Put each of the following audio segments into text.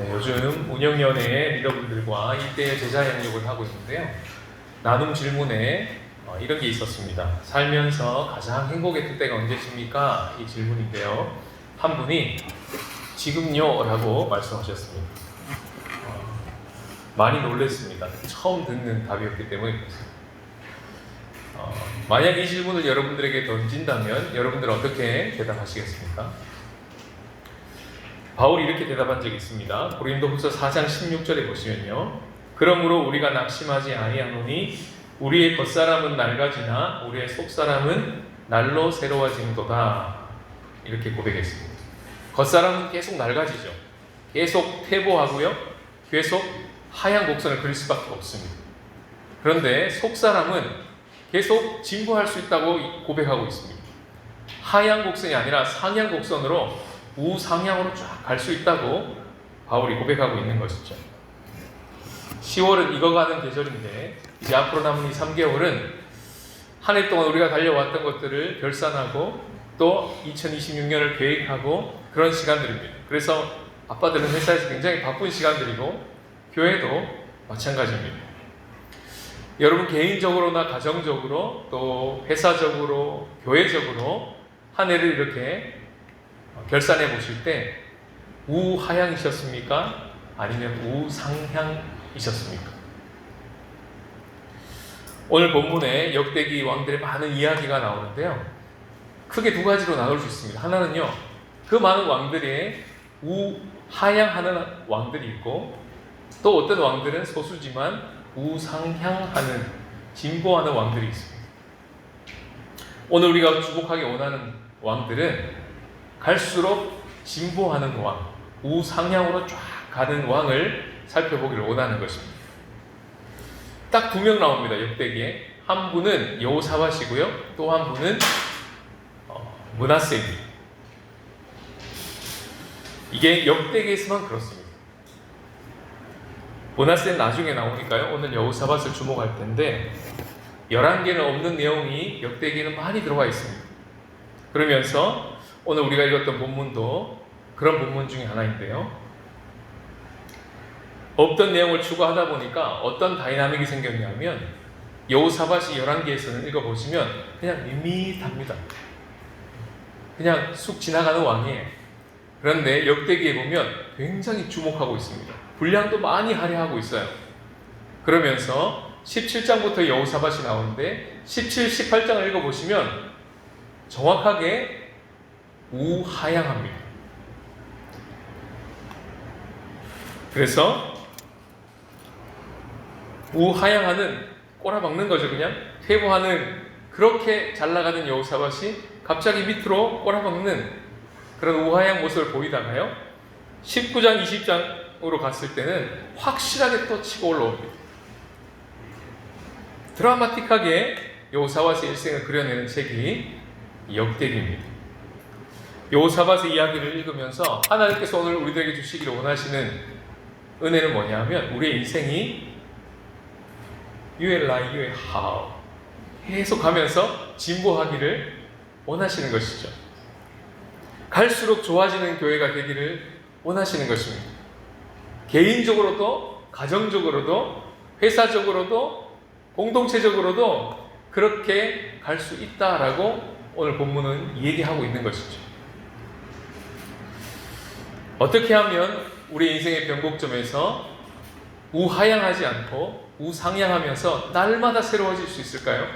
네, 요즘 운영위원회 리더분들과 1대1 제자 양육을 하고 있는데요. 나눔 질문에 이런 게 있었습니다. 살면서 가장 행복했을 때가 언제십니까? 이 질문인데요. 한 분이 지금요 라고 말씀하셨습니다. 많이 놀랐습니다. 처음 듣는 답이었기 때문에. 만약 이 질문을 여러분들에게 던진다면 여러분들 어떻게 대답하시겠습니까? 바울이 이렇게 대답한 적이 있습니다. 고린도후서 4장 16절에 보시면요. 그러므로 우리가 낙심하지 아니하노니 우리의 겉사람은 낡아지나 우리의 속사람은 날로 새로워지는도다. 이렇게 고백했습니다. 겉사람은 계속 낡아지죠. 계속 퇴보하고요. 계속 하얀 곡선을 그릴 수밖에 없습니다. 그런데 속사람은 계속 진보할 수 있다고 고백하고 있습니다. 하얀 곡선이 아니라 상향 곡선으로 우상향으로 쫙 갈 수 있다고 바울이 고백하고 있는 것이죠. 10월은 익어가는 계절인데 이제 앞으로 남은 이 3개월은 한 해 동안 우리가 달려왔던 것들을 결산하고 또 2026년을 계획하고 그런 시간들입니다. 그래서 아빠들은 회사에서 굉장히 바쁜 시간들이고 교회도 마찬가지입니다. 여러분 개인적으로나 가정적으로 또 회사적으로 교회적으로 한 해를 이렇게 결산해 보실 때 우하향이셨습니까? 아니면 우상향이셨습니까? 오늘 본문에 역대기 왕들의 많은 이야기가 나오는데요. 크게 두 가지로 나눌 수 있습니다. 하나는요, 그 많은 왕들의 우하향하는 왕들이 있고 또 어떤 왕들은 소수지만 우상향하는 진보하는 왕들이 있습니다. 오늘 우리가 주목하기 원하는 왕들은 갈수록 진보하는 왕, 우상향으로 쫙 가는 왕을 살펴보기를 원하는 것입니다. 딱 두 명 나옵니다. 역대기에. 한 분은 여호사밧이고요. 또 한 분은 므낫세입니다. 이게 역대기에서만 그렇습니다. 므낫세는 나중에 나오니까요. 오늘 여호사밧을 주목할 텐데 11개는 없는 내용이 역대기에는 많이 들어가 있습니다. 그러면서 오늘 우리가 읽었던 본문도 그런 본문 중에 하나인데요. 없던 내용을 추구하다 보니까 어떤 다이나믹이 생겼냐면 여호사밧이 11개에서는 읽어보시면 그냥 밋밋합니다. 그냥 쑥 지나가는 왕이에요. 그런데 역대기에 보면 굉장히 주목하고 있습니다. 분량도 많이 할애하고 있어요. 그러면서 17장부터 여호사밧이 나오는데 17, 18장을 읽어보시면 정확하게 우하향합니다. 그래서 우하향하는 꼬라박는 거죠. 그냥 퇴보하는 그렇게 잘 나가는 여호사밧이 갑자기 밑으로 꼬라박는 그런 우하향 모습을 보이다가요 19장 20장으로 갔을 때는 확실하게 또 치고 올라옵니다. 드라마틱하게 여호사밧의 일생을 그려내는 책이 역대기입니다. 여호사밧의 이야기를 읽으면서 하나님께서 오늘 우리들에게 주시기를 원하시는 은혜는 뭐냐면 우리의 인생이 You and I, you and how 계속 가면서 진보하기를 원하시는 것이죠. 갈수록 좋아지는 교회가 되기를 원하시는 것입니다. 개인적으로도 가정적으로도 회사적으로도 공동체적으로도 그렇게 갈 수 있다라고 오늘 본문은 얘기하고 있는 것이죠. 어떻게 하면 우리 인생의 변곡점에서 우하향하지 않고 우상향하면서 날마다 새로워질 수 있을까요?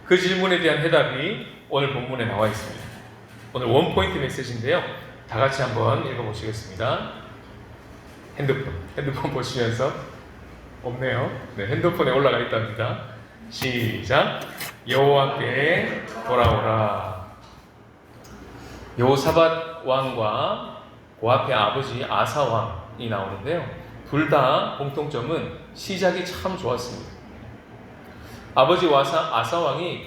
그 질문에 대한 해답이 오늘 본문에 나와 있습니다. 오늘 원포인트 메시지인데요. 다 같이 한번 읽어보시겠습니다. 핸드폰 보시면서 없네요. 네, 핸드폰에 올라가 있답니다. 시작. 여호와께 돌아오라. 여호사밧 왕과 그 앞에 아버지 아사 왕이 나오는데요. 둘 다 공통점은 시작이 참 좋았습니다. 아버지 아사 왕이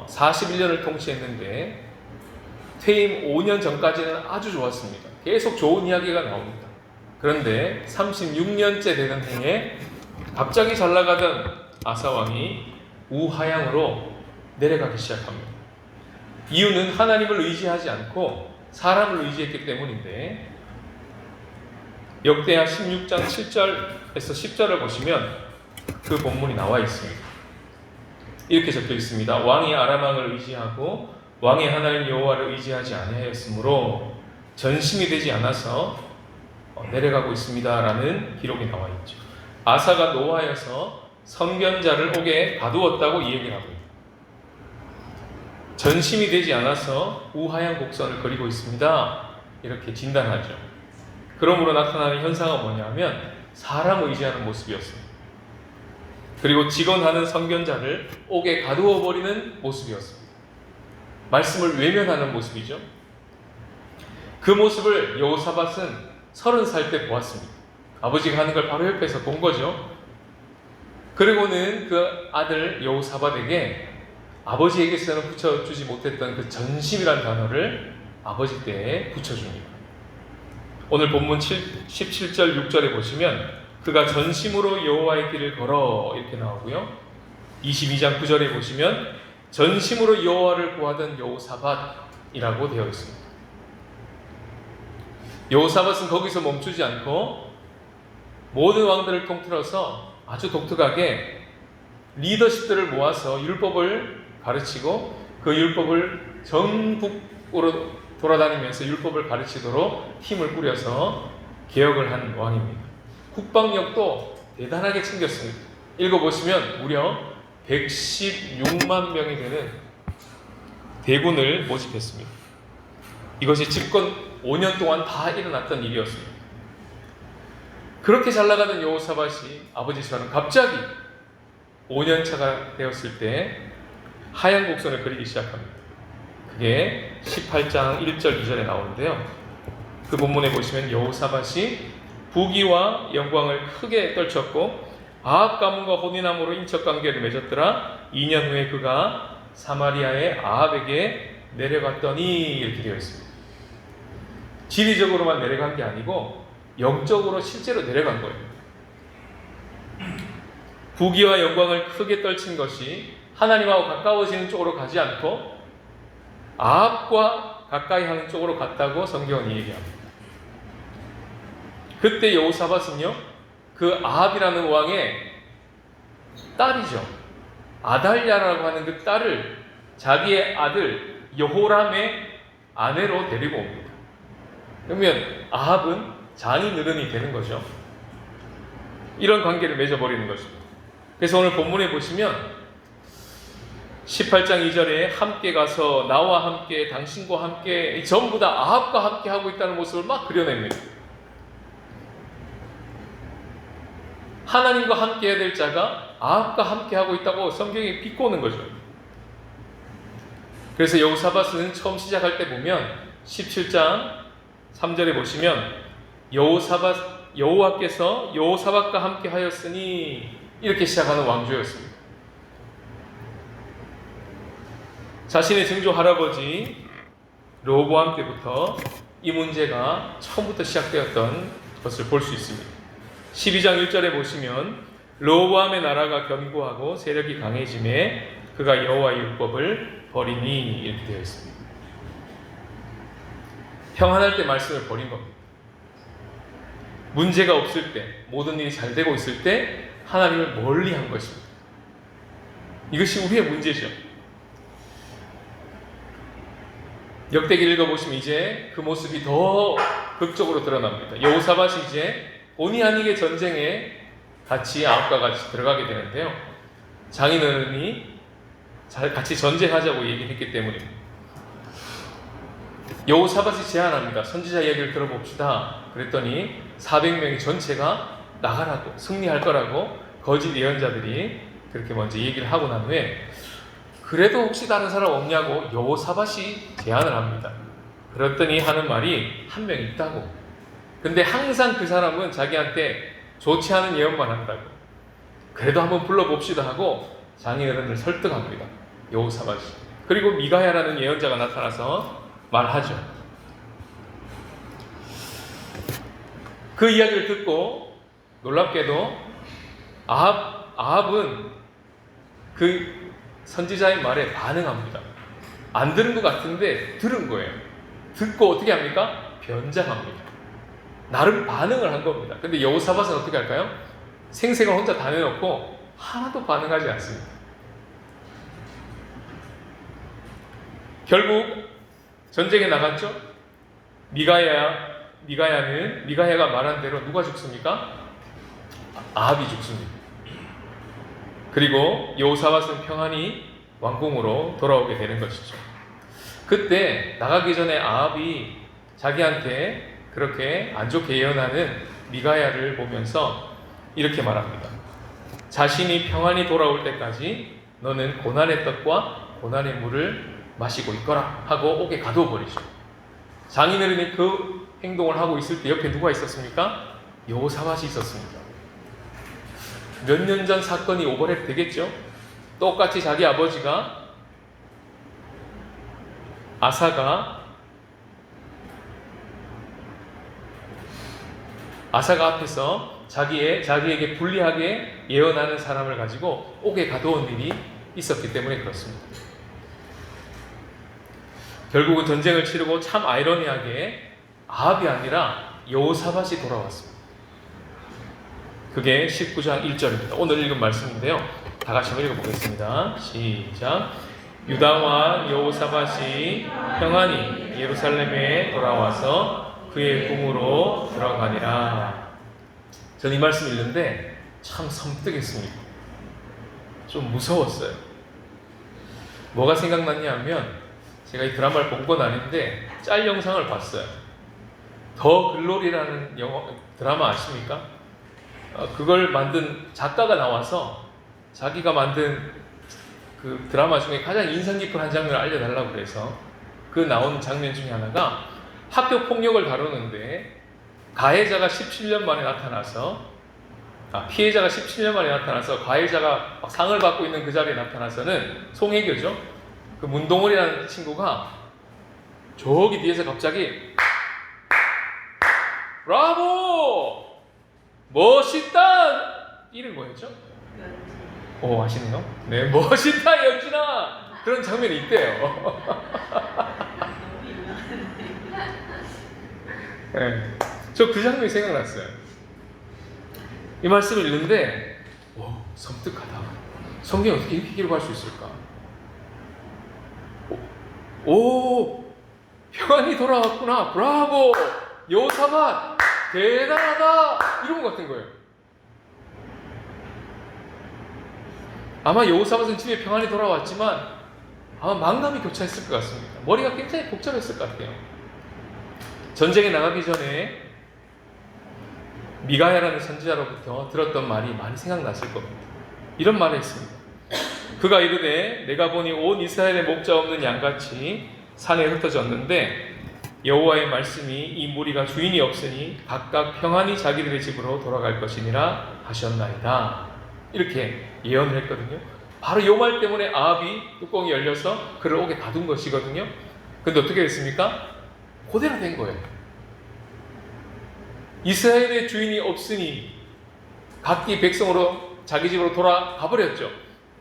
41년을 통치했는데 퇴임 5년 전까지는 아주 좋았습니다. 계속 좋은 이야기가 나옵니다. 그런데 36년째 되는 해에 갑자기 잘 나가던 아사 왕이 우하향으로 내려가기 시작합니다. 이유는 하나님을 의지하지 않고 사람을 의지했기 때문인데 역대하 16장 7절에서 10절을 보시면 그 본문이 나와 있습니다. 이렇게 적혀 있습니다. 왕이 아람 왕을 의지하고 왕의 하나님 여호와를 의지하지 아니하였으므로 전심이 되지 않아서 내려가고 있습니다라는 기록이 나와 있죠. 아사가 노하여서 선견자를 옥에 가두었다고 이 얘기를 하고 있습니다. 전심이 되지 않아서 우하양 곡선을 그리고 있습니다. 이렇게 진단하죠. 그러므로 나타나는 현상은 뭐냐면 사람을 의지하는 모습이었습니다. 그리고 직언하는 선견자를 옥에 가두어 버리는 모습이었습니다. 말씀을 외면하는 모습이죠. 그 모습을 여호사밧은 30살 때 보았습니다. 아버지가 하는 걸 바로 옆에서 본 거죠. 그리고는 그 아들 여호사밧에게 아버지에게서는 붙여주지 못했던 그 전심이라는 단어를 아버지 때에 붙여줍니다. 오늘 본문 17절 6절에 보시면 그가 전심으로 여호와의 길을 걸어 이렇게 나오고요. 22장 9절에 보시면 전심으로 여호와를 구하던 여호사밧이라고 되어 있습니다. 여호사밧은 거기서 멈추지 않고 모든 왕들을 통틀어서 아주 독특하게 리더십들을 모아서 율법을 가르치고 그 율법을 전국으로 돌아다니면서 율법을 가르치도록 팀을 꾸려서 개혁을 한 왕입니다. 국방력도 대단하게 챙겼습니다. 읽어보시면 무려 116만 명이 되는 대군을 모집했습니다. 이것이 집권 5년 동안 다 일어났던 일이었습니다. 그렇게 잘 나가던 여호사밧이 아버지처럼 갑자기 5년 차가 되었을 때 하얀 곡선을 그리기 시작합니다. 그게 18장 1절 2절에 나오는데요. 그 본문에 보시면 여호사밧이 부귀와 영광을 크게 떨쳤고 아합 가문과 혼인함으로 인척관계를 맺었더라. 2년 후에 그가 사마리아의 아합에게 내려갔더니 이렇게 되어 있습니다. 지리적으로만 내려간 게 아니고 영적으로 실제로 내려간 거예요. 부귀와 영광을 크게 떨친 것이 하나님하고 가까워지는 쪽으로 가지 않고 아합과 가까이 하는 쪽으로 갔다고 성경은 얘기합니다. 그때 여호사밧은요, 그 아합이라는 왕의 딸이죠. 아달랴라고 하는 그 딸을 자기의 아들 여호람의 아내로 데리고 옵니다. 그러면 아합은 장인어른이 되는 거죠. 이런 관계를 맺어버리는 것입니다. 그래서 오늘 본문에 보시면 18장 2절에 함께 가서 나와 함께 당신과 함께 전부 다 아합과 함께 하고 있다는 모습을 막 그려냅니다. 하나님과 함께 해야 될 자가 아합과 함께 하고 있다고 성경이 비꼬는 거죠. 그래서 여호사밧은 처음 시작할 때 보면 17장 3절에 보시면 여호와께서 여호사밧과 함께 하였으니 이렇게 시작하는 왕조였습니다. 자신의 증조 할아버지 르호보암 때부터 이 문제가 처음부터 시작되었던 것을 볼 수 있습니다. 12장 1절에 보시면 르호보암의 나라가 견고하고 세력이 강해짐에 그가 여호와의 율법을 버리니 이렇게 되어 있습니다. 평안할 때 말씀을 버린 겁니다. 문제가 없을 때, 모든 일이 잘 되고 있을 때 하나님을 멀리 한 것입니다. 이것이 우리의 문제죠. 역대기를 읽어보시면 이제 그 모습이 더 극적으로 드러납니다. 여호사밧이 이제 본의 아니게 전쟁에 같이 아합과 같이 들어가게 되는데요. 장인어른이 같이 전쟁하자고 얘기했기 때문입니다. 여호사밧이 제안합니다. 선지자 이야기를 들어봅시다. 그랬더니 400명이 전체가 나가라고, 승리할 거라고 거짓 예언자들이 그렇게 먼저 얘기를 하고 난 후에 그래도 혹시 다른 사람 없냐고 여호사밧이 제안을 합니다. 그랬더니 하는 말이 한 명 있다고. 근데 항상 그 사람은 자기한테 좋지 않은 예언만 한다고. 그래도 한번 불러봅시다 하고 장인어른을 설득합니다. 여호사밧이. 그리고 미가야라는 예언자가 나타나서 말하죠. 그 이야기를 듣고 놀랍게도 아합은 그 선지자의 말에 반응합니다. 안 들은 것 같은데 들은 거예요. 듣고 어떻게 합니까? 변장합니다. 나름 반응을 한 겁니다. 근데 여호사밧은 어떻게 할까요? 생색을 혼자 다 내놓고 하나도 반응하지 않습니다. 결국 전쟁에 나갔죠. 미가야가 말한 대로 누가 죽습니까? 아합이 죽습니다. 그리고 여호사밧은 평안히 왕궁으로 돌아오게 되는 것이죠. 그때 나가기 전에 아합이 자기한테 그렇게 안 좋게 예언하는 미가야를 보면서 이렇게 말합니다. 자신이 평안히 돌아올 때까지 너는 고난의 떡과 고난의 물을 마시고 있거라 하고 옥에 가두어 버리죠. 장인어른이 그 행동을 하고 있을 때 옆에 누가 있었습니까? 여호사밧이 있었습니다. 몇 년 전 사건이 오버랩 되겠죠? 똑같이 자기 아버지가 아사가 앞에서 자기에게 불리하게 예언하는 사람을 가지고 옥에 가둬온 일이 있었기 때문에 그렇습니다. 결국은 전쟁을 치르고 참 아이러니하게 아합이 아니라 여호사밧이 돌아왔습니다. 그게 19장 1절입니다. 오늘 읽은 말씀인데요. 다 같이 한번 읽어보겠습니다. 시작. 유다와 여호사밧이 평안히 예루살렘에 돌아와서 그의 궁으로 들어가니라. 저는 이 말씀 읽는데 참 섬뜩했습니다. 좀 무서웠어요. 뭐가 생각났냐면 제가 이 드라마를 본 건 아닌데 짤 영상을 봤어요. 더 글로리라는 드라마 아십니까? 그걸 만든 작가가 나와서 자기가 만든 그 드라마 중에 가장 인상 깊은 한 장면을 알려달라고 그래서 그 나오는 장면 중에 하나가 학교 폭력을 다루는데 가해자가 17년 만에 나타나서 피해자가 17년 만에 나타나서 가해자가 막 상을 받고 있는 그 자리에 나타나서는 송혜교죠. 그 문동원이라는 친구가 저기 뒤에서 갑자기 브라보! 멋있다! 이런 거였죠? 오, 아시네요? 네, 멋있다 연진아! 그런 장면이 있대요. 네, 저 그 장면이 생각났어요. 이 말씀을 읽는데 섬뜩하다. 성경이 어떻게 이렇게 기록할 수 있을까? 오, 평안히 돌아왔구나. 브라보! 여호사밧 대단하다! 이런 것 같은 거예요. 아마 여호사밧은 집에 평안히 돌아왔지만 아마 망감이 교차했을 것 같습니다. 머리가 굉장히 복잡했을 것 같아요. 전쟁에 나가기 전에 미가야라는 선지자로부터 들었던 말이 많이 생각났을 겁니다. 이런 말을 했습니다. 그가 이르되 내가 보니 온 이스라엘의 목자 없는 양같이 산에 흩어졌는데 여호와의 말씀이 이 무리가 주인이 없으니 각각 평안히 자기들의 집으로 돌아갈 것이니라 하셨나이다. 이렇게 예언을 했거든요. 바로 이 말 때문에 아합이 뚜껑이 열려서 그를 옥에 가둔 것이거든요. 근데 어떻게 됐습니까? 그대로 된 거예요. 이스라엘의 주인이 없으니 각기 백성으로 자기 집으로 돌아가 버렸죠.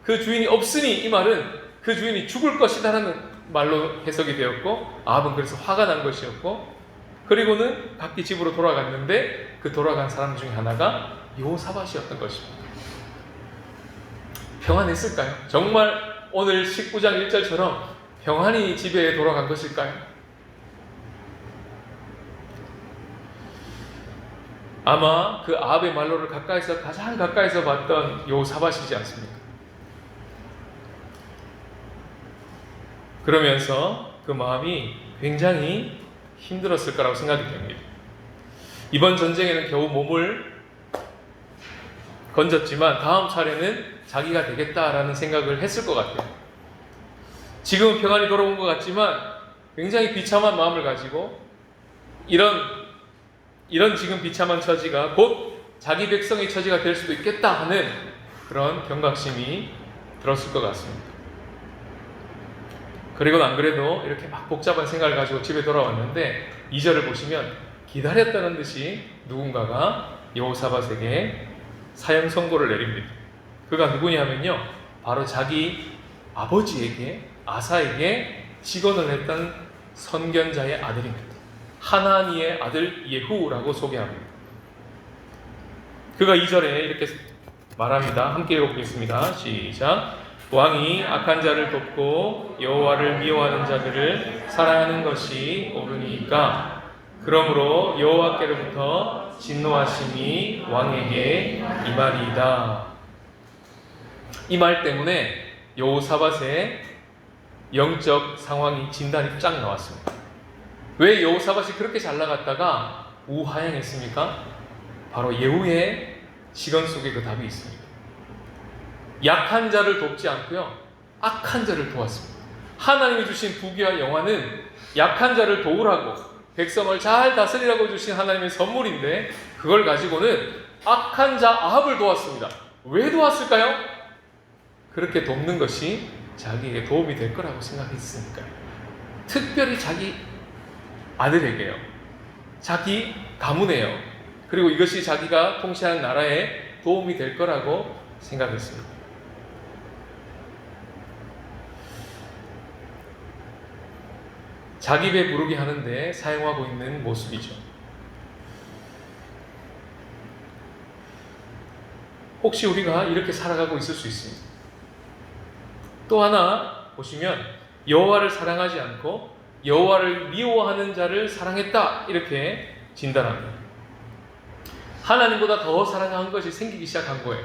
그 주인이 없으니 이 말은 그 주인이 죽을 것이다라는 말로 해석이 되었고 아합은 그래서 화가 난 것이었고 그리고는 각기 집으로 돌아갔는데 그 돌아간 사람 중에 하나가 여호사밧이었던 것입니다. 평안했을까요? 정말 오늘 19장 1절처럼 평안히 집에 돌아간 것일까요? 아마 그 아합의 말로를 가장 가까이서 봤던 여호사밧이지 않습니까? 그러면서 그 마음이 굉장히 힘들었을 거라고 생각이 됩니다. 이번 전쟁에는 겨우 몸을 건졌지만 다음 차례는 자기가 되겠다라는 생각을 했을 것 같아요. 지금은 평안히 돌아온 것 같지만 굉장히 비참한 마음을 가지고 이런 지금 비참한 처지가 곧 자기 백성의 처지가 될 수도 있겠다 하는 그런 경각심이 들었을 것 같습니다. 그리고는 안 그래도 이렇게 막 복잡한 생각을 가지고 집에 돌아왔는데 2절을 보시면 기다렸다는 듯이 누군가가 여호사밧에게 사형 선고를 내립니다. 그가 누구냐면요, 바로 자기 아버지에게 아사에게 직언을 했던 선견자의 아들입니다. 하나니의 아들 예후라고 소개합니다. 그가 2절에 이렇게 말합니다. 함께 읽어보겠습니다. 시작. 왕이 악한 자를 돕고 여호와를 미워하는 자들을 사랑하는 것이 옳으니까 그러므로 여호와께로부터 진노하심이 왕에게 임하리이다. 이 말 때문에 여호사밧의 영적 상황이 진단이 쫙 나왔습니다. 왜 여호사밧이 그렇게 잘 나갔다가 우하향했습니까? 바로 예후의 시건 속에 그 답이 있습니다. 약한 자를 돕지 않고요, 악한 자를 도왔습니다. 하나님이 주신 부귀와 영화는 약한 자를 도우라고, 백성을 잘 다스리라고 주신 하나님의 선물인데 그걸 가지고는 악한 자 아합을 도왔습니다. 왜 도왔을까요? 그렇게 돕는 것이 자기에게 도움이 될 거라고 생각했으니까요. 특별히 자기 아들에게요, 자기 가문에요, 그리고 이것이 자기가 통치하는 나라에 도움이 될 거라고 생각했습니다. 자기 배 부르게 하는데 사용하고 있는 모습이죠. 혹시 우리가 이렇게 살아가고 있을 수 있습니다. 또 하나 보시면 여호와를 사랑하지 않고 여호와를 미워하는 자를 사랑했다, 이렇게 진단합니다. 하나님보다 더 사랑하는 것이 생기기 시작한 거예요.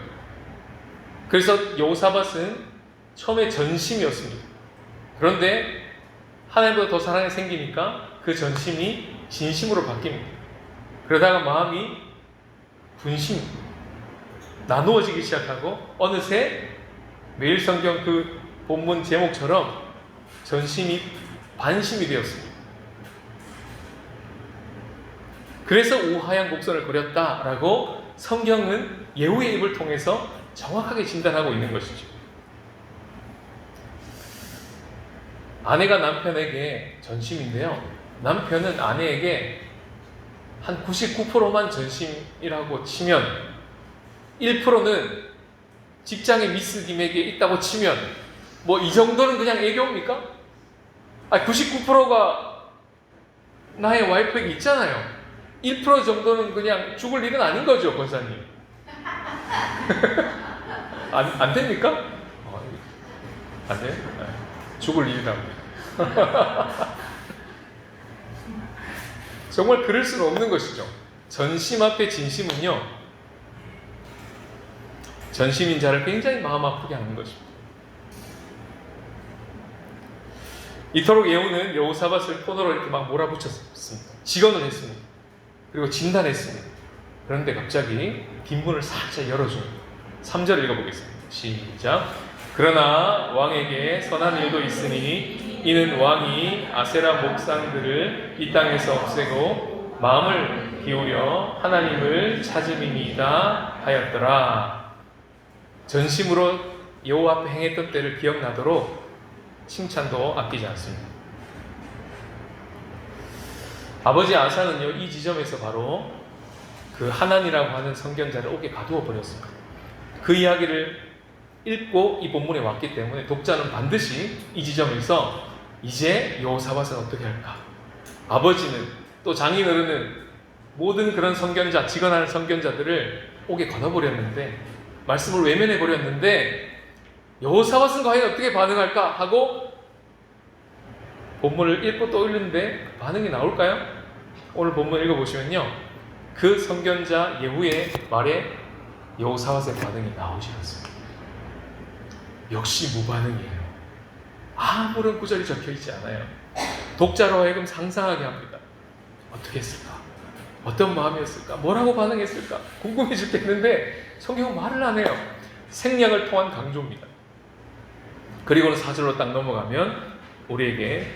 그래서 여호사밧은 처음에 전심이었습니다. 그런데 하나님보다 더 사랑이 생기니까 그 전심이 진심으로 바뀝니다. 그러다가 마음이 분심, 나누어지기 시작하고 어느새 매일 성경 그 본문 제목처럼 전심이 반심이 되었습니다. 그래서 우하양 곡선을 그렸다라고 성경은 예후의 입을 통해서 정확하게 진단하고 있는 것이죠. 아내가 남편에게 전심인데요, 남편은 아내에게 한 99%만 전심이라고 치면 1%는 직장의 미스김에게 있다고 치면 뭐 이 정도는 그냥 애교입니까? 99%가 나의 와이프에게 있잖아요. 1% 정도는 그냥 죽을 일은 아닌 거죠, 권사님. 안 됩니까? 안 돼요? 죽을 일이라고. 정말 그럴 수는 없는 것이죠. 전심 앞에 진심은요, 전심인 자를 굉장히 마음 아프게 하는 것입니다. 이토록 예후는 여호사밧을 포도로 이렇게 막 몰아붙였습니다. 직언을 했습니다. 그리고 진단했습니다. 그런데 갑자기 빈문을 살짝 열어줍니다. 3절 읽어보겠습니다. 시작. 그러나 왕에게 선한 일도 있으니 이는 왕이 아세라 목상들을 이 땅에서 없애고 마음을 기울여 하나님을 찾음이니이다 하였더라. 전심으로 여호와 앞에 행했던 때를 기억나도록 칭찬도 아끼지 않습니다. 아버지 아사는요, 이 지점에서 바로 그 하난이라고 하는 선견자를 옥에 가두어 버렸습니다. 그 이야기를 읽고 이 본문에 왔기 때문에 독자는 반드시 이 지점에서 이제 여호사밧은 어떻게 할까? 아버지는, 또 장인어른은 모든 그런 선견자, 직언하는 선견자들을 옥에 걷어버렸는데, 말씀을 외면해버렸는데 여호사밧은 과연 어떻게 반응할까 하고 본문을 읽고 또 읽는데 반응이 나올까요? 오늘 본문 읽어보시면요, 그 선견자 예후의 말에 여호사밧의 반응이 나오지 않습니다. 역시 무반응이에요. 아무런 구절이 적혀있지 않아요. 독자로 하여금 상상하게 합니다. 어떻게 했을까? 어떤 마음이었을까? 뭐라고 반응했을까? 궁금해 죽겠는데 성경은 말을 안 해요. 생략을 통한 강조입니다. 그리고는 4절로 딱 넘어가면 우리에게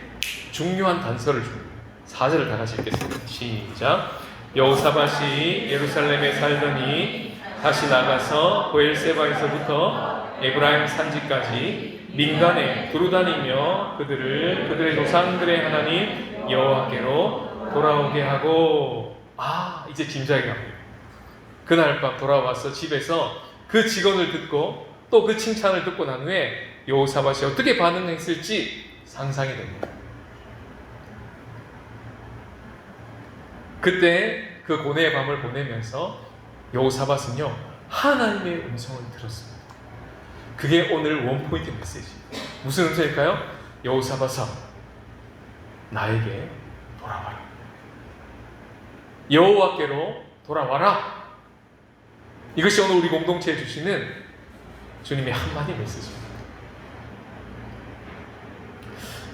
중요한 단서를 줍니다. 4절을 다 같이 읽겠습니다. 시작. 여호사밧이 예루살렘에 살더니 다시 나가서 보엘세바에서부터 에브라임 산지까지 민간에 두루다니며 그들의 조상들의 하나님 여호와께로 돌아오게 하고, 이제 짐작이 갑니다. 그날 밤 돌아와서 집에서 그 직언을 듣고 또 그 칭찬을 듣고 난 후에 여호사밧이 어떻게 반응했을지 상상이 됩니다. 그때 그 고뇌의 밤을 보내면서 여호사밧은요 하나님의 음성을 들었습니다. 그게 오늘 원포인트 메시지입니다. 무슨 음성일까요? 여호사밧아, 나에게 돌아와라. 여호와께로 돌아와라. 이것이 오늘 우리 공동체에 주시는 주님의 한마디 메시지입니다.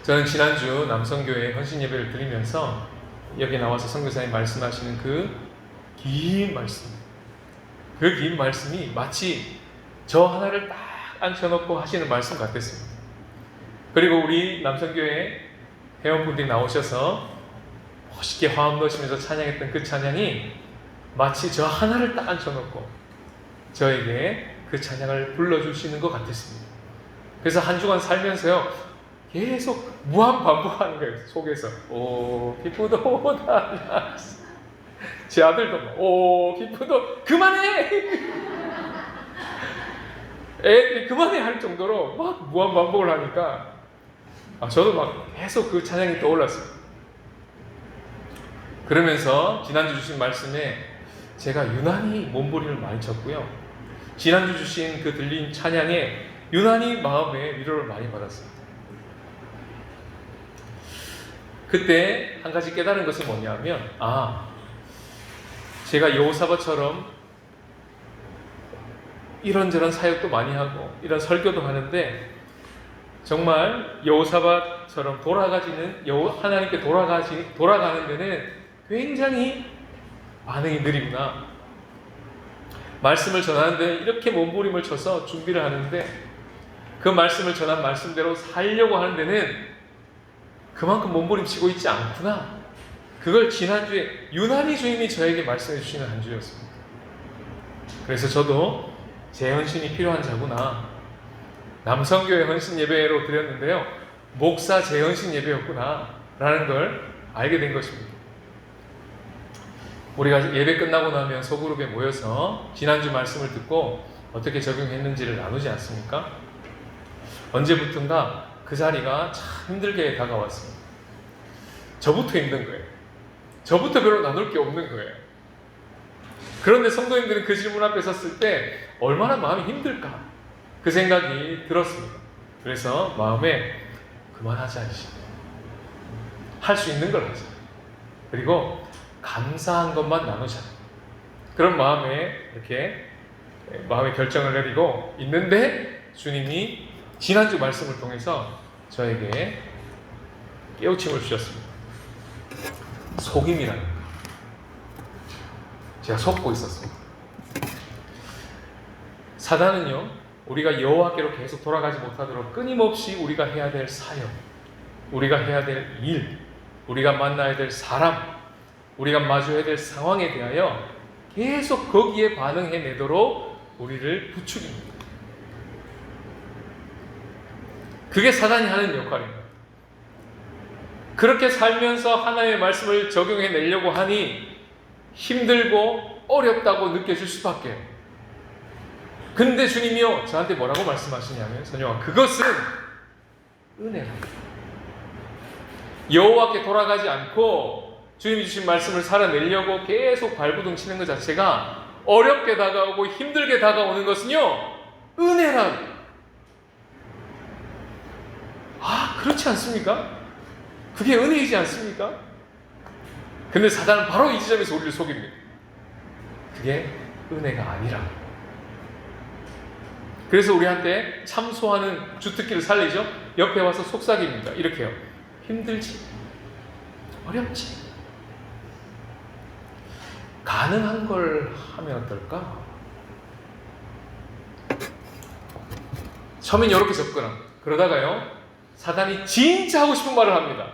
저는 지난주 남성교회 헌신 예배를 드리면서 여기 나와서 선교사님 말씀하시는 그 긴 말씀, 그 긴 말씀이 마치 저 하나를 딱 앉혀놓고 하시는 말씀 같았습니다. 그리고 우리 남성교회 회원분들이 나오셔서 멋있게 화음 넣으시면서 찬양했던 그 찬양이 마치 저 하나를 딱 앉혀놓고 저에게 그 찬양을 불러주시는 것 같았습니다. 그래서 한 주간 살면서요 계속 무한 반복하는 거예요. 속에서 오 기쁘도다. 제 아들도 오 기쁘도 그만해. 애들이 그만해 할 정도로 막 무한 반복을 하니까 저도 막 계속 그 찬양이 떠올랐어요. 그러면서 지난주 주신 말씀에 제가 유난히 몸부림을 많이 쳤고요. 지난주 주신 그 들린 찬양에 유난히 마음에 위로를 많이 받았습니다. 그때 한 가지 깨달은 것은 뭐냐면 제가 여호사밧처럼 이런저런 사역도 많이 하고 이런 설교도 하는데 정말 여호사밧처럼 하나님께 돌아가는 데는 굉장히 반응이 느리구나. 말씀을 전하는 데는 이렇게 몸부림을 쳐서 준비를 하는데 그 말씀을 전한 말씀대로 살려고 하는 데는 그만큼 몸부림치고 있지 않구나. 그걸 지난주에 유난히 주님이 저에게 말씀해 주시는 한 주였습니다. 그래서 저도 재헌신이 필요한 자구나. 남성교회 헌신 예배로 드렸는데요 목사 재헌신 예배였구나 라는 걸 알게 된 것입니다. 우리가 예배 끝나고 나면 소그룹에 모여서 지난주 말씀을 듣고 어떻게 적용했는지를 나누지 않습니까? 언제부턴가 그 자리가 참 힘들게 다가왔습니다. 저부터 힘든 거예요. 저부터 별로 나눌 게 없는 거예요. 그런데 성도님들은 그 질문 앞에 섰을 때 얼마나 마음이 힘들까 그 생각이 들었습니다. 그래서 마음에 그만하자. 할 수 있는 걸 하자. 그리고 감사한 것만 나누자. 그런 마음에 이렇게 마음의 결정을 내리고 있는데 주님이 지난주 말씀을 통해서 저에게 깨우침을 주셨습니다. 속임이라는 거. 제가 속고 있었습니다. 사단은요 우리가 여호와께로 계속 돌아가지 못하도록 끊임없이 우리가 해야 될 사역, 우리가 해야 될 일, 우리가 만나야 될 사람, 우리가 마주해야 될 상황에 대하여 계속 거기에 반응해내도록 우리를 부추깁니다. 그게 사단이 하는 역할입니다. 그렇게 살면서 하나님의 말씀을 적용해내려고 하니 힘들고 어렵다고 느껴질 수밖에. 근데 주님이요 저한테 뭐라고 말씀하시냐면 선영아 그것은 은혜랍니다. 여호와께 돌아가지 않고 주님이 주신 말씀을 살아내려고 계속 발부둥 치는 것 자체가 어렵게 다가오고 힘들게 다가오는 것은요 은혜라. 그렇지 않습니까? 그게 은혜이지 않습니까? 근데 사단은 바로 이 지점에서 우리를 속입니다. 그게 은혜가 아니라. 그래서 우리한테 참소하는 주특기를 살리죠. 옆에 와서 속삭입니다. 이렇게요. 힘들지? 어렵지? 가능한 걸 하면 어떨까? 처음엔 이렇게 접근합니다. 그러다가요 사단이 진짜 하고 싶은 말을 합니다.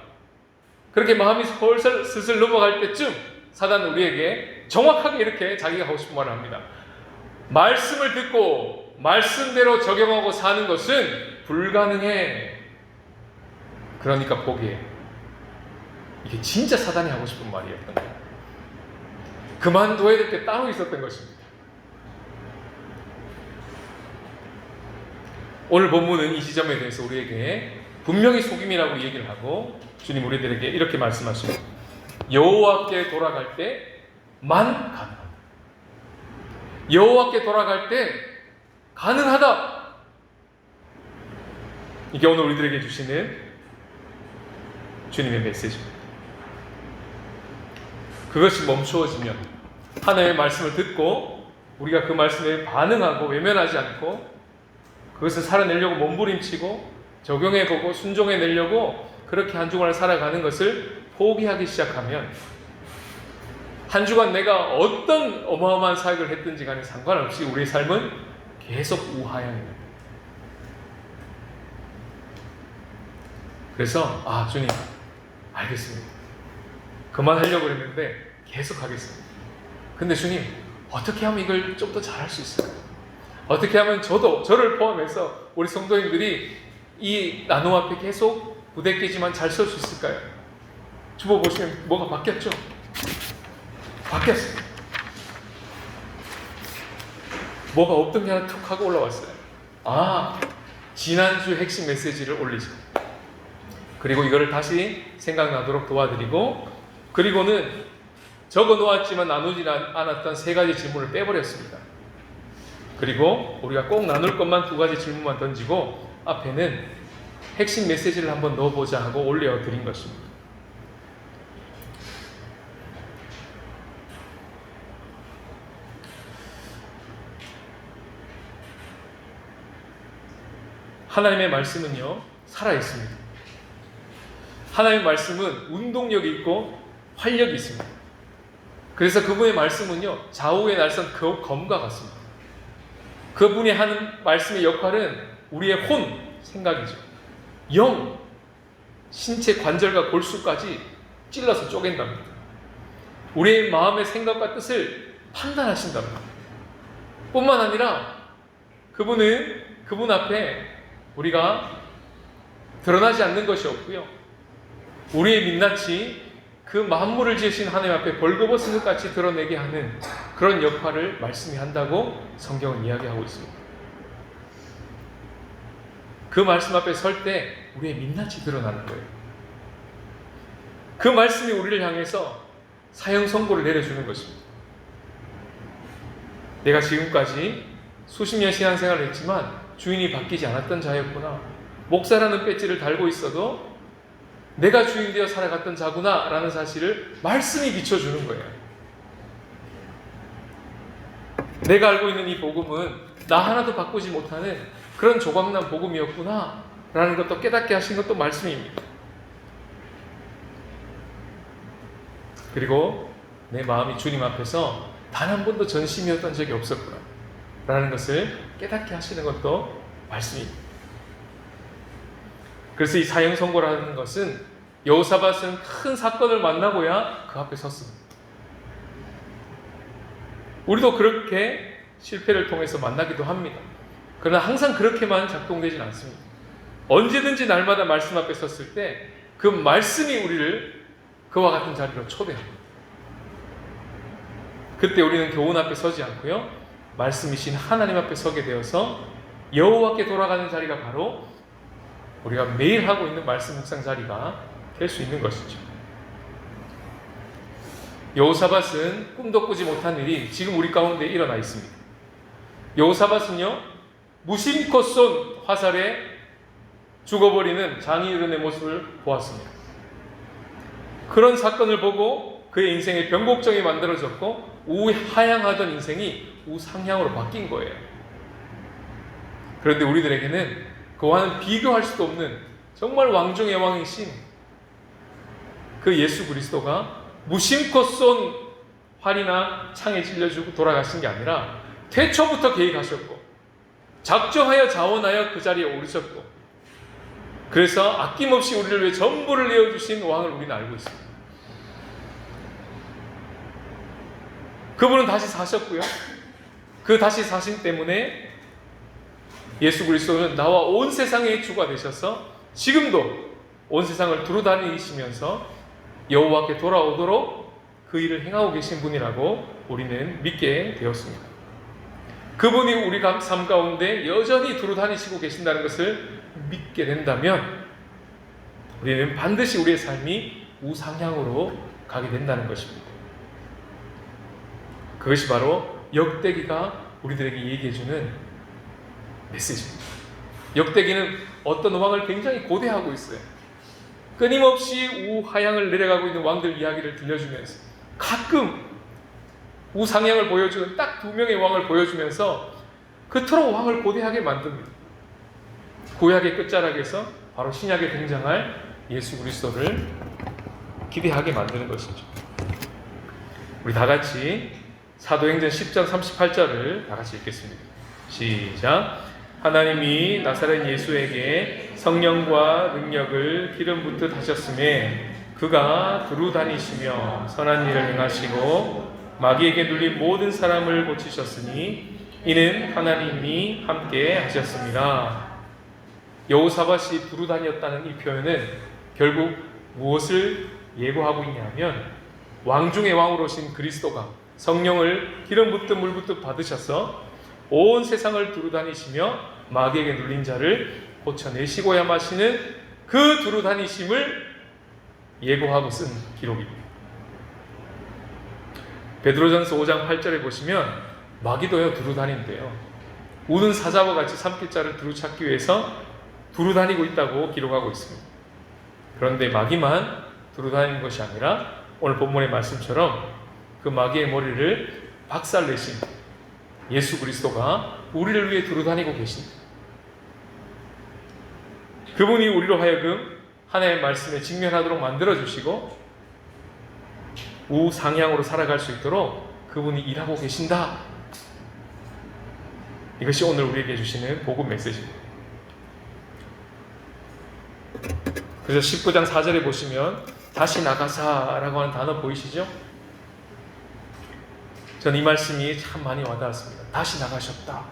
그렇게 마음이 슬슬 넘어갈 때쯤 사단은 우리에게 정확하게 이렇게 자기가 하고 싶은 말을 합니다. 말씀을 듣고 말씀대로 적용하고 사는 것은 불가능해. 그러니까 포기해. 이게 진짜 사단이 하고 싶은 말이었던 거예요. 그만둬야 될 게 따로 있었던 것입니다. 오늘 본문은 이 지점에 대해서 우리에게 분명히 속임이라고 얘기를 하고 주님 우리들에게 이렇게 말씀하십니다. 여호와께 돌아갈 때만 가능하다. 여호와께 돌아갈 때 가능하다. 이게 오늘 우리들에게 주시는 주님의 메시지입니다. 그것이 멈추어지면, 하나님의 말씀을 듣고 우리가 그 말씀에 반응하고 외면하지 않고 그것을 살아내려고 몸부림치고 적용해보고 순종해내려고 그렇게 한 주간을 살아가는 것을 포기하기 시작하면, 한 주간 내가 어떤 어마어마한 사역을 했든지 간에 상관없이 우리의 삶은 계속 우하향입니다. 그래서 주님 알겠습니다. 그만하려고 했는데 계속 하겠습니다. 근데 주님, 어떻게 하면 이걸 좀 더 잘할 수 있을까요? 어떻게 하면 저를 포함해서 우리 성도님들이 이 나눔 앞에 계속 부대끼지만 잘 설 수 있을까요? 주보 보시면 뭐가 바뀌었죠? 바뀌었어요. 뭐가 없던 게 하나 툭 하고 올라왔어요. 지난주 핵심 메시지를 올리죠. 그리고 이거를 다시 생각나도록 도와드리고, 그리고는 적어 놓았지만 나누지 않았던 3가지 질문을 빼버렸습니다. 그리고 우리가 꼭 나눌 것만 2가지 질문만 던지고 앞에는 핵심 메시지를 한번 넣어보자 하고 올려드린 것입니다. 하나님의 말씀은요, 살아있습니다. 하나님의 말씀은 운동력이 있고 활력이 있습니다. 그래서 그분의 말씀은요, 좌우의 날선 그 검과 같습니다. 그분이 하는 말씀의 역할은 우리의 혼, 생각이죠. 영, 신체 관절과 골수까지 찔러서 쪼갠답니다. 우리의 마음의 생각과 뜻을 판단하신답니다. 뿐만 아니라 그분 앞에 우리가 드러나지 않는 것이 없고요, 우리의 민낯이 그 만물을 지으신 하나님 앞에 벌거벗은 것 같이 드러내게 하는 그런 역할을 말씀이 한다고 성경은 이야기하고 있습니다. 그 말씀 앞에 설 때 우리의 민낯이 드러나는 거예요. 그 말씀이 우리를 향해서 사형 선고를 내려주는 것입니다. 내가 지금까지 수십 년 신앙생활을 했지만 주인이 바뀌지 않았던 자였구나, 목사라는 배지를 달고 있어도 내가 주인 되어 살아갔던 자구나 라는 사실을 말씀이 비춰주는 거예요. 내가 알고 있는 이 복음은 나 하나도 바꾸지 못하는 그런 조각난 복음이었구나 라는 것도 깨닫게 하신 것도 말씀입니다. 그리고 내 마음이 주님 앞에서 단 한 번도 전심이었던 적이 없었구나 라는 것을 깨닫게 하시는 것도 말씀입니다. 그래서 이 사형 선고라는 것은 여호사밧은 큰 사건을 만나고야 그 앞에 섰습니다. 우리도 그렇게 실패를 통해서 만나기도 합니다. 그러나 항상 그렇게만 작동되진 않습니다. 언제든지 날마다 말씀 앞에 섰을 때 그 말씀이 우리를 그와 같은 자리로 초대합니다. 그때 우리는 교훈 앞에 서지 않고요, 말씀이신 하나님 앞에 서게 되어서 여호와께 돌아가는 자리가 바로 우리가 매일 하고 있는 말씀 묵상 자리가 될 수 있는 것이죠. 여호사밧은 꿈도 꾸지 못한 일이 지금 우리 가운데 일어나 있습니다. 여호사밧은요, 무심코 쏜 화살에 죽어버리는 장인어른의 모습을 보았습니다. 그런 사건을 보고 그의 인생의 변곡점이 만들어졌고 우하향하던 인생이 우상향으로 바뀐 거예요. 그런데 우리들에게는 그와는 비교할 수도 없는 정말 왕중의 왕이신 그 예수 그리스도가 무심코 쏜 활이나 창에 찔려주고 돌아가신 게 아니라 태초부터 계획하셨고 작정하여 자원하여 그 자리에 오르셨고, 그래서 아낌없이 우리를 위해 전부를 내어주신 왕을 우리는 알고 있습니다. 그분은 다시 사셨고요, 그 다시 사심 때문에 예수 그리스도는 나와 온 세상의 주가 되셔서 지금도 온 세상을 두루 다니시면서 여호와께 돌아오도록 그 일을 행하고 계신 분이라고 우리는 믿게 되었습니다. 그분이 우리 삶 가운데 여전히 두루 다니시고 계신다는 것을 믿게 된다면 우리는 반드시 우리의 삶이 우상향으로 갈 가게 된다는 것입니다. 그것이 바로 역대기가 우리들에게 얘기해주는 메시지입니다. 역대기는 어떤 왕을 굉장히 고대하고 있어요. 끊임없이 우하향을 내려가고 있는 왕들 이야기를 들려주면서 가끔 우상향을 보여주는 딱 2명의 왕을 보여주면서 그토록 왕을 고대하게 만듭니다. 구약의 끝자락에서 바로 신약에 등장할 예수 그리스도를 기대하게 만드는 것이죠. 우리 다 같이 사도행전 10장 38절을 다 같이 읽겠습니다. 시작. 하나님이 나사렛 예수에게 성령과 능력을 기름 붓듯 하셨음에 그가 두루 다니시며 선한 일을 행하시고 마귀에게 눌린 모든 사람을 고치셨으니 이는 하나님이 함께 하셨습니다. 여호사밧이 두루 다녔다는 이 표현은 결국 무엇을 예고하고 있냐면 왕 중의 왕으로 오신 그리스도가 성령을 기름 붓듯 물 붓듯 받으셔서 온 세상을 두루 다니시며 마귀에게 눌린 자를 고쳐내시고야 마시는 그 두루 다니심을 예고하고 쓴 기록입니다. 베드로전서 5장 8절에 보시면 마귀도요 두루 다닌대요. 우는 사자와 같이 삼킬 자를 두루 찾기 위해서 두루 다니고 있다고 기록하고 있습니다. 그런데 마귀만 두루 다니는 것이 아니라 오늘 본문의 말씀처럼 그 마귀의 머리를 박살내신 예수 그리스도가 우리를 위해 두루 다니고 계십니다. 그분이 우리로 하여금 하나님의 말씀에 직면하도록 만들어주시고 우상향으로 살아갈 수 있도록 그분이 일하고 계신다. 이것이 오늘 우리에게 주시는 복음 메시지입니다. 그래서 19장 4절에 보시면 다시 나가사라고 하는 단어 보이시죠? 저는 이 말씀이 참 많이 와닿았습니다. 다시 나가셨다.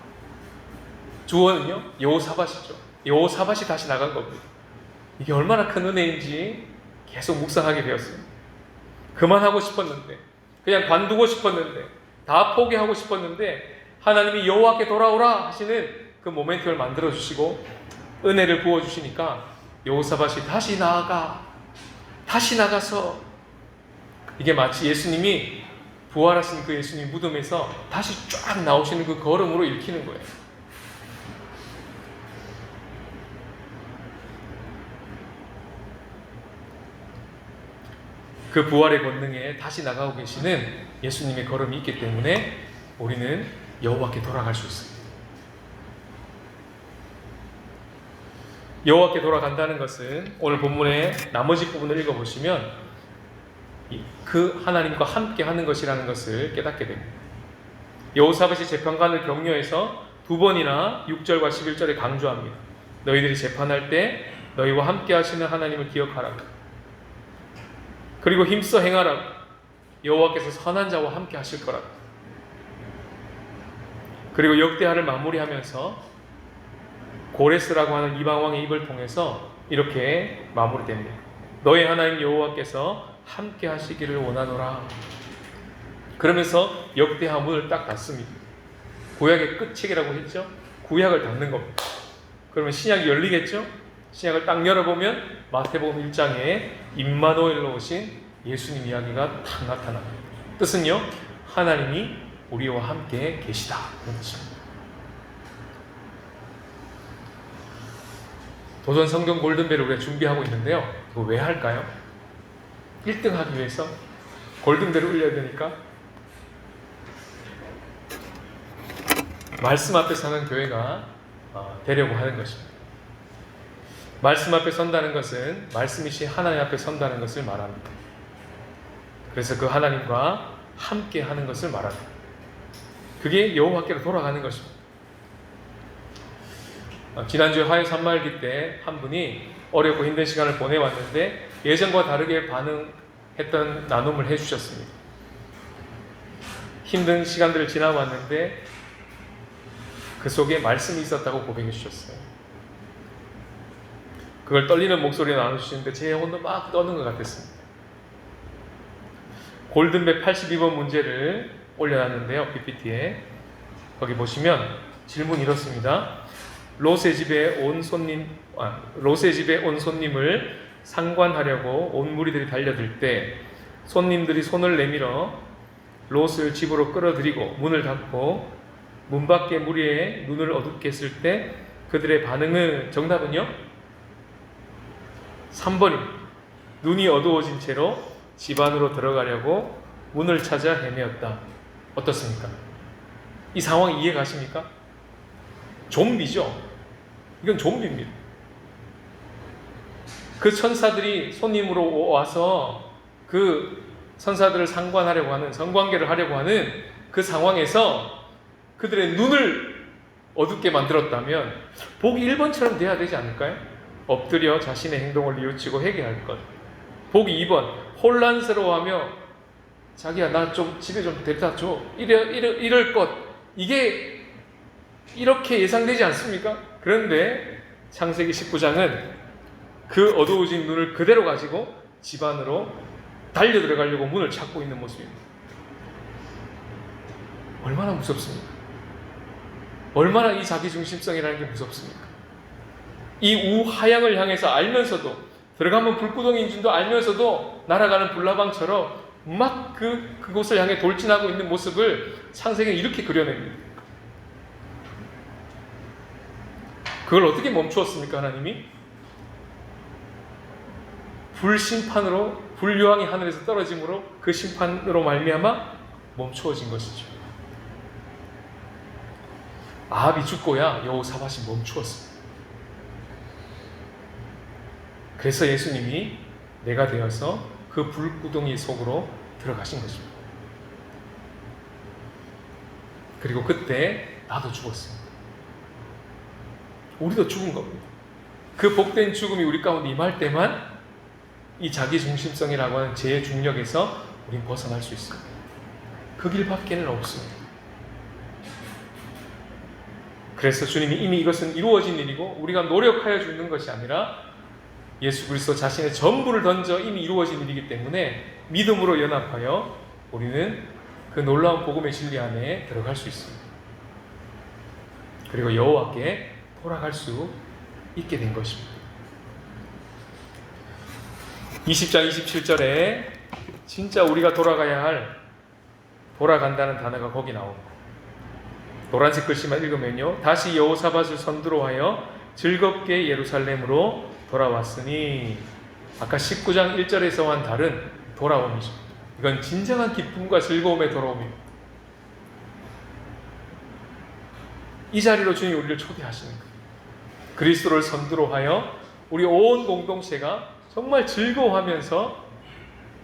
주어는요 여호사밧이죠. 여호사밧이 다시 나간 겁니다. 이게 얼마나 큰 은혜인지 계속 묵상하게 되었어요. 그만하고 싶었는데, 그냥 관두고 싶었는데, 다 포기하고 싶었는데 하나님이 여호와께 돌아오라 하시는 그 모멘텀을 만들어주시고 은혜를 부어주시니까 여호사밧이 다시 나가서 이게 마치 예수님이 부활하신 그 예수님 무덤에서 다시 쫙 나오시는 그 걸음으로 읽히는 거예요. 그 부활의 권능에 다시 나가고 계시는 예수님의 걸음이 있기 때문에 우리는 여호와께 돌아갈 수 있습니다. 여호와께 돌아간다는 것은 오늘 본문의 나머지 부분을 읽어보시면 그 하나님과 함께 하는 것이라는 것을 깨닫게 됩니다. 여호사밧이 재판관을 격려해서 2번이나 6절과 11절에 강조합니다. 너희들이 재판할 때 너희와 함께 하시는 하나님을 기억하라. 그리고 힘써 행하라. 여호와께서 선한 자와 함께 하실 거라. 그리고 역대하를 마무리하면서 고레스라고 하는 이방왕의 입을 통해서 이렇게 마무리됩니다. 너희 하나님 여호와께서 함께 하시기를 원하노라. 그러면서 역대하 문을 딱 닫습니다. 구약의 끝책이라고 했죠. 구약을 닫는 겁니다. 그러면 신약이 열리겠죠. 신약을 딱 열어보면 마태복음 1장에 임마누엘로 오신 예수님 이야기가 딱 나타납니다. 뜻은요, 하나님이 우리와 함께 계시다. 그런 뜻입니다. 도전 성경 골든벨을 우리가 준비하고 있는데요. 이거 왜 할까요? 1등 하기 위해서 골든벨을 울려야 되니까 말씀 앞에 서는 교회가 되려고 하는 것입니다. 말씀 앞에 선다는 것은 말씀이신 하나님 앞에 선다는 것을 말합니다. 그래서 그 하나님과 함께 하는 것을 말합니다. 그게 여호와께로 돌아가는 것입니다. 지난주에 화요 산말기 때 한 분이 어렵고 힘든 시간을 보내왔는데 예전과 다르게 반응했던 나눔을 해주셨습니다. 힘든 시간들을 지나왔는데 그 속에 말씀이 있었다고 고백해 주셨어요. 그걸 떨리는 목소리로 나눠주시는데 제 영혼도 막 떠는 것 같았습니다. 골든벨 82번 문제를 올려놨는데요. PPT에 거기 보시면 질문이 이렇습니다. 롯의 집에 온 손님을 상관하려고 온 무리들이 달려들 때 손님들이 손을 내밀어 롯을 집으로 끌어들이고 문을 닫고 문 밖의 무리에 눈을 어둡게 했을 때 그들의 반응은, 정답은요? 3번입니다. 눈이 어두워진 채로 집 안으로 들어가려고 문을 찾아 헤매었다. 어떻습니까? 이 상황 이해 가십니까? 좀비죠. 이건 좀비입니다. 그 천사들이 손님으로 와서 그 천사들을 상관하려고 하는, 성관계를 하려고 하는 그 상황에서 그들의 눈을 어둡게 만들었다면 보기 1번처럼 돼야 되지 않을까요? 엎드려 자신의 행동을 뉘우치고 회개할 것. 보기 2번, 혼란스러워하며 자기야 나 좀 집에 좀 데려다 줘, 이럴 것. 이게 이렇게 예상되지 않습니까? 그런데 창세기 19장은 그 어두워진 눈을 그대로 가지고 집 안으로 달려 들어가려고 문을 찾고 있는 모습입니다. 얼마나 무섭습니까? 얼마나 이 자기중심성이라는 게 무섭습니까? 이 우하향을 향해서 알면서도, 들어가면 불구덩이인 줄도 알면서도 날아가는 불나방처럼 막 그곳을 향해 돌진하고 있는 모습을 창세기는 이렇게 그려냅니다. 그걸 어떻게 멈추었습니까, 하나님이? 불심판으로, 불요한이 하늘에서 떨어짐으로 그 심판으로 말미암아 멈추어진 것이죠. 아합이 죽고야 여호사밧이 멈추었습니다. 그래서 예수님이 내가 되어서 그 불구덩이 속으로 들어가신 것입니다. 그리고 그때 나도 죽었습니다. 우리도 죽은 겁니다. 그 복된 죽음이 우리 가운데 임할 때만 이 자기중심성이라고 하는 죄의 중력에서 우린 벗어날 수 있습니다. 그 길밖에는 없습니다. 그래서 주님이 이미 이것은 이루어진 일이고 우리가 노력하여 죽는 것이 아니라 예수 그리스도 자신의 전부를 던져 이미 이루어진 일이기 때문에 믿음으로 연합하여 우리는 그 놀라운 복음의 진리 안에 들어갈 수 있습니다. 그리고 여호와께 돌아갈 수 있게 된 것입니다. 20장 27절에 진짜 우리가 돌아가야 할, 돌아간다는 단어가 거기 나옵니다. 노란색 글씨만 읽으면요, 다시 여호사밧을 선두로 하여 즐겁게 예루살렘으로 돌아왔으니, 아까 19장 1절에서와는 다른 돌아옴이죠. 이건 진정한 기쁨과 즐거움의 돌아옴입니다. 이 자리로 주님이 우리를 초대하시는 거예요. 그리스도를 선두로 하여 우리 온 공동체가 정말 즐거워하면서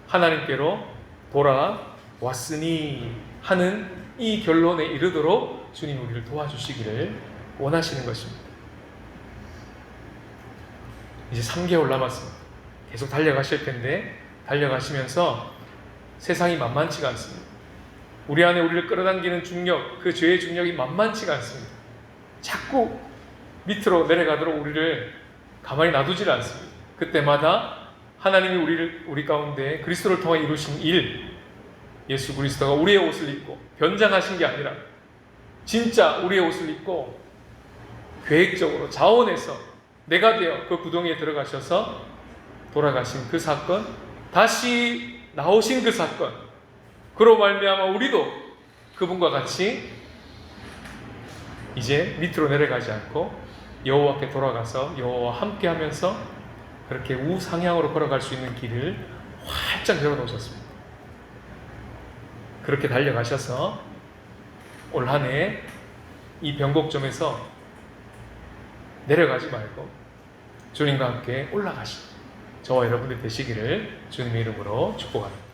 하나님께로 돌아왔으니 하는 이 결론에 이르도록 주님 우리를 도와주시기를 원하시는 것입니다. 이제 3개월 남았습니다. 계속 달려가실 텐데 달려가시면서 세상이 만만치가 않습니다. 우리 안에 우리를 끌어당기는 중력, 그 죄의 중력이 만만치가 않습니다. 자꾸 밑으로 내려가도록 우리를 가만히 놔두질 않습니다. 그때마다 하나님이 우리 가운데 그리스도를 통해 이루신 일, 예수 그리스도가 우리의 옷을 입고 변장하신 게 아니라 진짜 우리의 옷을 입고 계획적으로 자원해서 내가 되어 그 구덩이에 들어가셔서 돌아가신 그 사건, 다시 나오신 그 사건, 그로 말미암아 우리도 그분과 같이 이제 밑으로 내려가지 않고 여호와께 돌아가서 여호와와 함께하면서 그렇게 우상향으로 걸어갈 수 있는 길을 활짝 열어놓으셨습니다. 그렇게 달려가셔서 올 한 해 이 변곡점에서 내려가지 말고 주님과 함께 올라가시는 저와 여러분들 되시기를 주님의 이름으로 축복합니다.